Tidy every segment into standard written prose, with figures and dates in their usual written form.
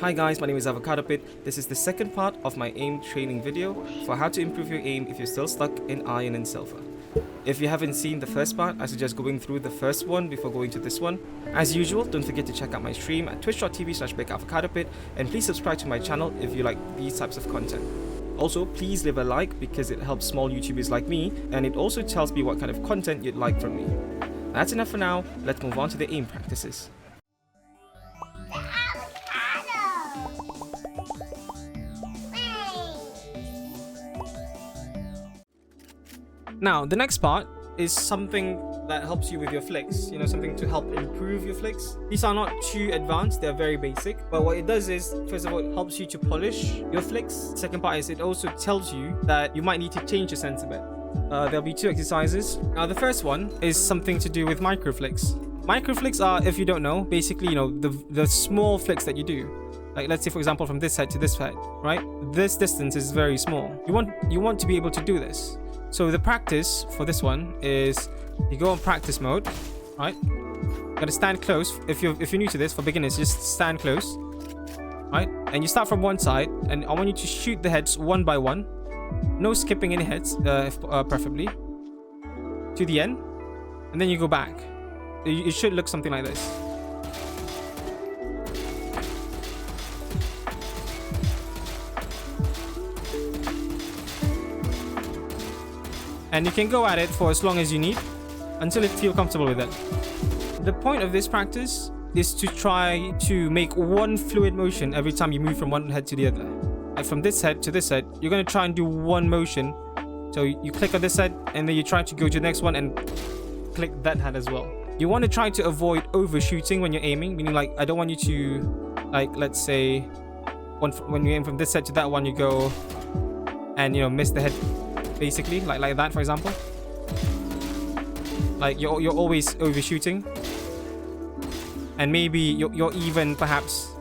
Hi guys, my name is Avocado Pit. This is the second part of my aim training video for how to improve your aim if you're still stuck in iron and silver. If you haven't seen the first part, I suggest going through the first one before going to this one. As usual, don't forget to check out my stream at twitch.tv/BigAvocadoPit, and please subscribe to my channel if you like these types of content. Also, please leave a like because it helps small YouTubers like me, and it also tells me what kind of content you'd like from me. That's enough for now, let's move on to the aim practices. Now, the next part is something that helps you with your flicks, something to help improve your flicks. These are not too advanced, they're very basic, but what it does is, first of all, it helps you to polish your flicks. Second part is it also tells you that you might need to change your sense a bit. There'll be two exercises. Now, the first one is something to do with micro flicks. Micro flicks are, if you don't know, basically, the small flicks that you do. Like, let's say, for example, from this head to this head, right? This distance is very small. You want to be able to do this. So the practice for this one is you go on practice mode, right? You gotta stand close. If you're new to this, for beginners, just stand close, right? And you start from one side, and I want you to shoot the heads one by one. No skipping any heads, preferably. To the end, and then you go back. It should look something like this. And you can go at it for as long as you need until you feel comfortable with it. The point of this practice is to try to make one fluid motion every time you move from one head to the other. Like from this head to this head, you're going to try and do one motion. So you click on this head and then you try to go to the next one and click that head as well. You want to try to avoid overshooting when you're aiming, meaning like I don't want you to, like, let's say when you aim from this head to that one, you go and miss the head. Basically, like that, for example. Like you're always overshooting, and maybe you're even perhaps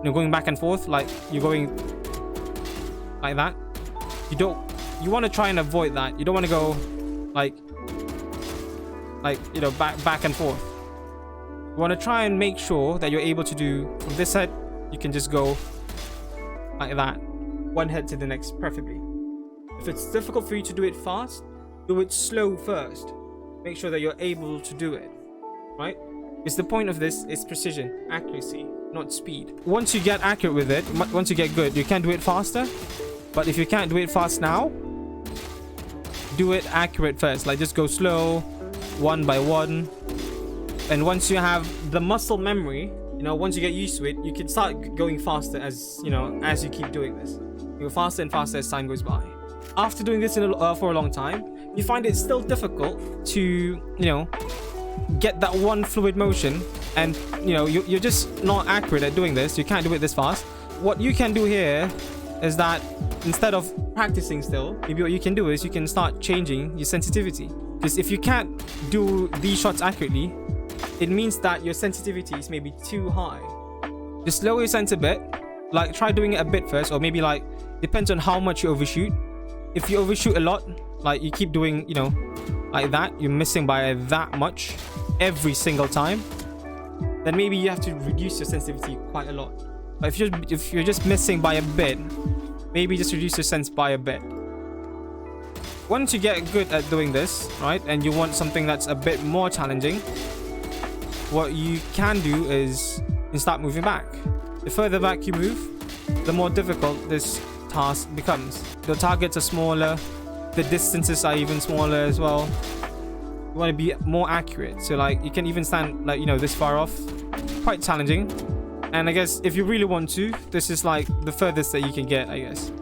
going back and forth, like you're going like that. You want to try and avoid that. You don't want to go like back and forth. You want to try and make sure that you're able to do from this head. You can just go like that, one head to the next, preferably. If it's difficult for you to do it fast, do it slow first. Make sure that you're able to do it, right? Because the point of this is precision, accuracy, not speed. Once you get accurate with it, once you get good, you can do it faster. But if you can't do it fast now, do it accurate first. Like just go slow, one by one. And once you have the muscle memory, once you get used to it, you can start going faster as you keep doing this. You go faster and faster as time goes by. After doing this for a long time, you find it still difficult to, get that one fluid motion, and you're just not accurate at doing this. You can't do it this fast. What you can do here is that instead of practicing still, maybe what you can do is you can start changing your sensitivity. Because if you can't do these shots accurately, it means that your sensitivity is maybe too high. Just lower your sense a bit. Like try doing it a bit first, or maybe like depends on how much you overshoot. If you overshoot a lot, like you keep doing, like that, you're missing by that much every single time, then maybe you have to reduce your sensitivity quite a lot. But if you're just missing by a bit, maybe just reduce your sense by a bit. Once you get good at doing this, right, and you want something that's a bit more challenging, what you can do is you start moving back. The further back you move, the more difficult this task becomes. The targets are smaller, the distances are even smaller as well. You want to be more accurate, so like you can even stand like this far off. Quite challenging, and I guess if you really want to, this is like the furthest that you can get, I guess,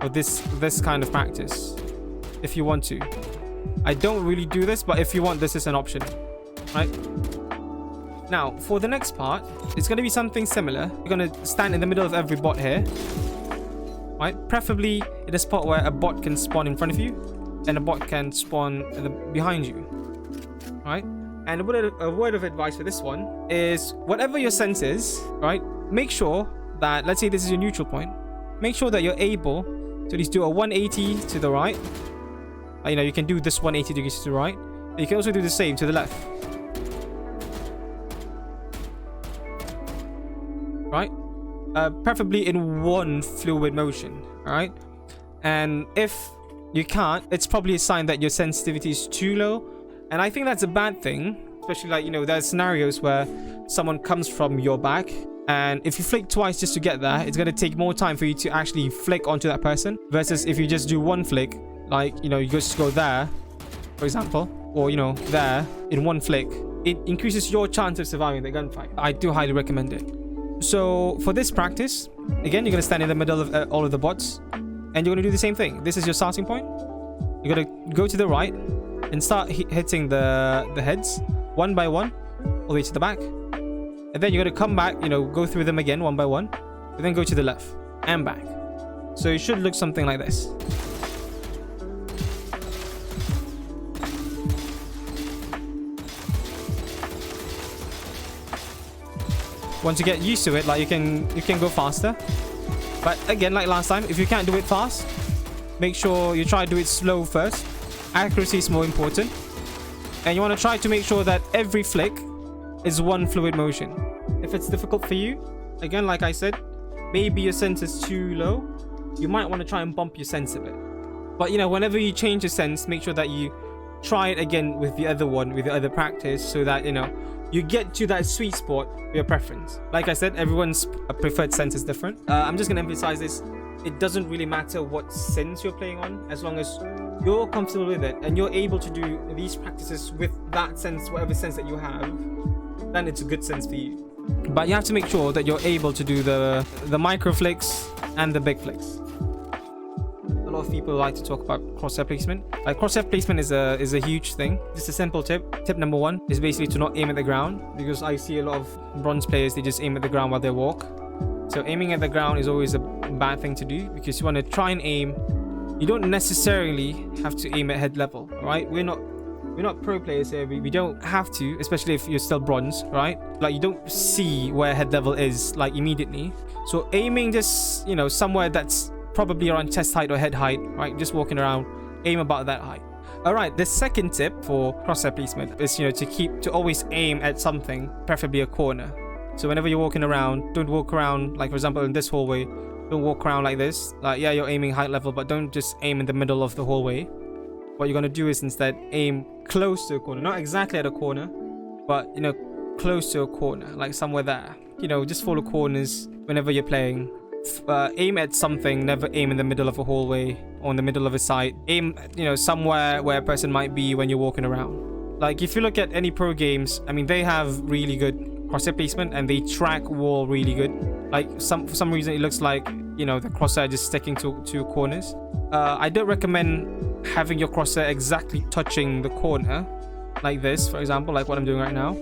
or this kind of practice. If you want to, I don't really do this, but if you want, this is an option, right? Now for the next part, it's going to be something similar. You're going to stand in the middle of every bot here, right? Preferably in a spot where a bot can spawn in front of you and a bot can spawn behind you, right? And a word of advice for this one is whatever your sense is, right? Make sure that, let's say this is your neutral point, make sure that you're able to at least do a 180 to the right. You can do this 180 degrees to the right. You can also do the same to the left, right? preferably in one fluid motion. All right, and if you can't, it's probably a sign that your sensitivity is too low, and I think that's a bad thing. Especially, like, you know, there's scenarios where someone comes from your back, and if you flick twice just to get there, it's going to take more time for you to actually flick onto that person, versus if you just do one flick, like, you know, you just go there, for example, or, you know, there in one flick, it increases your chance of surviving the gunfight. I do highly recommend it. So for this practice, again, you're going to stand in the middle of all of the bots, and you're going to do the same thing. This is your starting point. You're going to go to the right and start hitting the heads one by one, all the way to the back. And then you're going to come back, you know, go through them again one by one, and then go to the left and back. So it should look something like this. Once you get used to it, like, you can go faster. But again, like last time, if you can't do it fast, make sure you try to do it slow first. Accuracy is more important. And you want to try to make sure that every flick is one fluid motion. If it's difficult for you, again, like I said, maybe your sense is too low, you might want to try and bump your sense a bit. But, you know, whenever you change your sense, make sure that you try it again with the other one, with the other practice, so that, you know, you get to that sweet spot for your preference. Like I said, everyone's preferred sense is different. I'm just going to emphasize this. It doesn't really matter what sense you're playing on, as long as you're comfortable with it and you're able to do these practices with that sense, whatever sense that you have, then it's a good sense for you. But you have to make sure that you're able to do the micro flicks and the big flicks. A lot of people like to talk about crosshair placement. Like, crosshair placement is a huge thing. Just a simple tip. Tip number one is basically to not aim at the ground, because I see a lot of bronze players, they just aim at the ground while they walk. So aiming at the ground is always a bad thing to do, because you want to try and aim. You don't necessarily have to aim at head level, right? We're not pro players here. We don't have to, especially if you're still bronze, right? Like, you don't see where head level is, like, immediately. So aiming just, you know, somewhere that's probably around chest height or head height, right? Just walking around, aim about that height. All right, the second tip for crosshair placement is, you know, to always aim at something, preferably a corner. So whenever you're walking around, don't walk around, like, for example, in this hallway, don't walk around like this. Like, yeah, you're aiming height level, but don't just aim in the middle of the hallway. What you're going to do is instead aim close to a corner. Not exactly at a corner, but, you know, close to a corner, like somewhere there. You know, just follow corners whenever you're playing. Aim at something, never aim in the middle of a hallway or in the middle of a site. Aim, you know, somewhere where a person might be when you're walking around. Like, if you look at any pro games, I mean, they have really good crosshair placement and they track wall really good. Like, for some reason it looks like, you know, the crosshair just sticking to corners. I don't recommend having your crosshair exactly touching the corner like this, for example, like what I'm doing right now.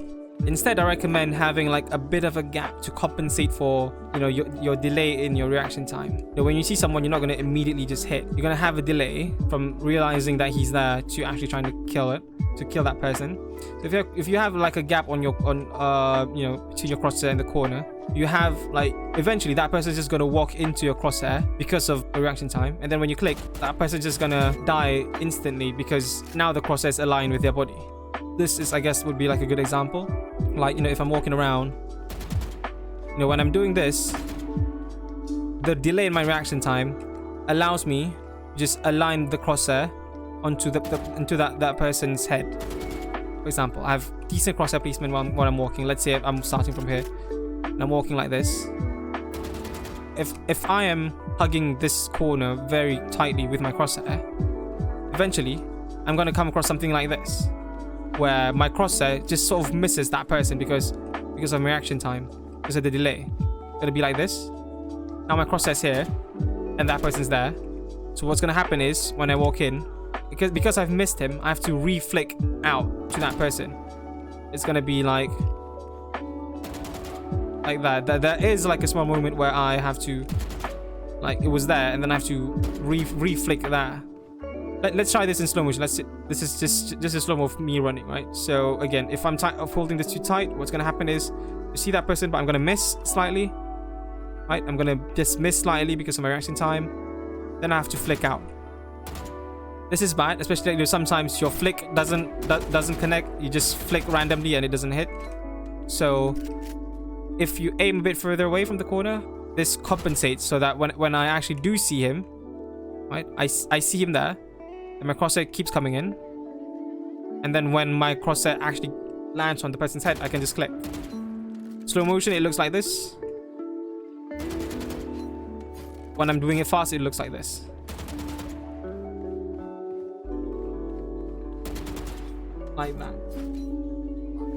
Instead, I recommend having like a bit of a gap to compensate for, you know, your delay in your reaction time. You know, when you see someone, you're not going to immediately just hit. You're going to have a delay from realizing that he's there to actually trying to kill that person. So if you have like a gap on you know, between your crosshair and the corner, you have, like, eventually that person is just going to walk into your crosshair because of the reaction time, and then when you click, that person is just going to die instantly because now the crosshair is aligned with their body. This is, I guess, would be like a good example. Like, you know, if I'm walking around, you know, when I'm doing this, the delay in my reaction time allows me to just align the crosshair onto that person's head. For example, I have decent crosshair placement when I'm walking. Let's say I'm starting from here and I'm walking like this. If I am hugging this corner very tightly with my crosshair, eventually I'm going to come across something like this, where my crosshair just sort of misses that person because of reaction time, because of the delay. It's going to be like this. Now my crosshair's here and that person's there. So what's going to happen is when I walk in, because I've missed him, I have to re-flick out to that person. It's going to be like that. There is like a small moment where I have to, like, it was there and then I have to re-flick that. Let's try this in slow motion. This is just a slow-mo of me running, right? So again, if I'm holding this too tight, what's going to happen is you see that person, but I'm going to miss slightly, right? I'm going to just miss slightly because of my reaction time. Then I have to flick out. This is bad, especially, you know, sometimes your flick doesn't connect. You just flick randomly and it doesn't hit. So if you aim a bit further away from the corner, this compensates so that when I actually do see him, right, I see him there, and my crosshair keeps coming in, and then when my crosshair actually lands on the person's head, I can just click. Slow motion, it looks like this. When I'm doing it fast, it looks like this. Like that.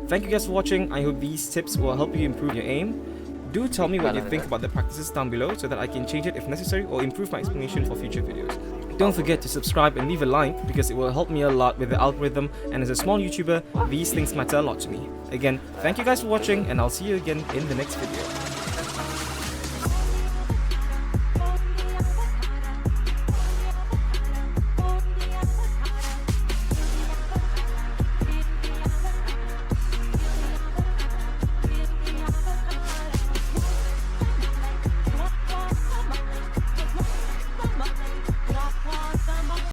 Thank you guys for watching. I hope these tips will help you improve your aim. Do tell me what you think about the practices down below so that I can change it if necessary or improve my explanation for future videos. Don't forget to subscribe and leave a like because it will help me a lot with the algorithm, and as a small YouTuber, these things matter a lot to me. Again, thank you guys for watching, and I'll see you again in the next video.